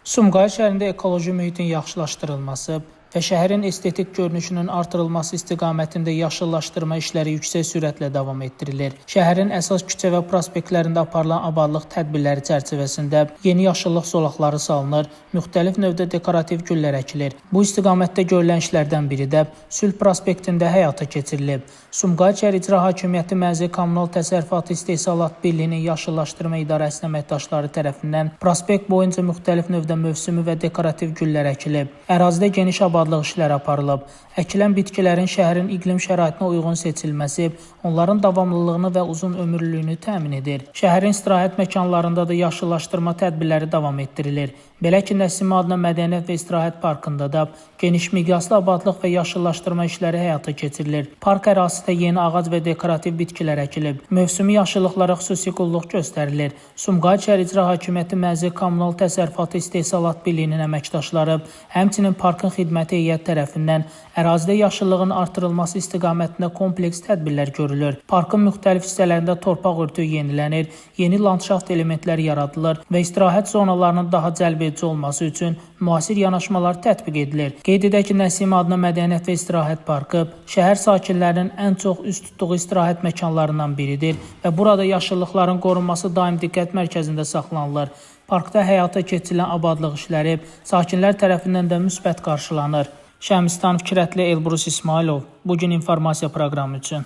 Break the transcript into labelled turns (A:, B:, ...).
A: Sumqayıt şəhərində ekoloji mühitin yaxşılaşdırılması və şəhərin estetik görünüşünün artırılması istiqamətində yaşıllaşdırma işləri yüksək sürətlə davam etdirilir. Şəhərin əsas küçə və prospektlərində aparılan abadlıq tədbirləri çərçivəsində yeni yaşıllıq zolaqları salınır, müxtəlif növdə dekorativ güllər əkilir. Bu istiqamətdə görülən işlərdən biri də Sülh prospektində həyata keçirilib. Sumqayıt şəhər İcra Hakimiyyəti Mənzil Kommunal Təsərrüfatı İstehsalat Birliyinin Yaşıllaşdırma İdarəsinin əməkdaşları tərəfindən prospekt boyunca müxtəlif növdə mövsümü və dekorativ güllər əkilib. Ərazidə geniş abadlıq işləri aparılıb. Əkilən bitkilərin şəhərin iqlim şəraitinə uyğun seçilməsi onların davamlılığını və uzun ömürlülüyünü təmin edir. Şəhərin istirahət məkanlarında da yaşıllaşdırma tədbirləri davam etdirilir. Belə ki, Nəsimə adına Mədəniyyət və İstirahət Parkında da geniş miqyaslı abadlıq və yaşıllaşdırma işləri həyata keçirilir. Park ərazisində yeni ağac və dekorativ bitkilər əkilib. Mövsümi yaşıllıqlara xüsusi qulluq göstərilir. Sumqayıt şəhər İcra Hakimiyyəti Mənzil Kommunal Təsərrüfatı İstehsalat Birliyinin əməkdaşları, həmçinin parkın xidməti heyəti tərəfindən ərazidə yaşıllığın artırılması istiqamətində kompleks tədbirlər görülür. Parkın müxtəlif hissələrində torpaq örtüyü yenilənir, yeni landşaft elementləri yaradılır və istirahət zonalarının daha cəlbedici olması üçün müasir yanaşmalar tətbiq edilir. Qeyd edək ki, Nəsimə adına Mədəniyyət və İstirahət Parkı şəhər sakinlərinin ən çox üz tutduğu istirahət məkanlarından biridir və burada yaşıllıqların qorunması daim diqqət mərkəzində saxlanılır. Parkda həyata keçirilən abadlıq işləri sakinlər tərəfindən də müsbət qarşılanır. Şəmstan Fikrətli, Elbrus İsmailov, Bugün informasiya proqramı üçün.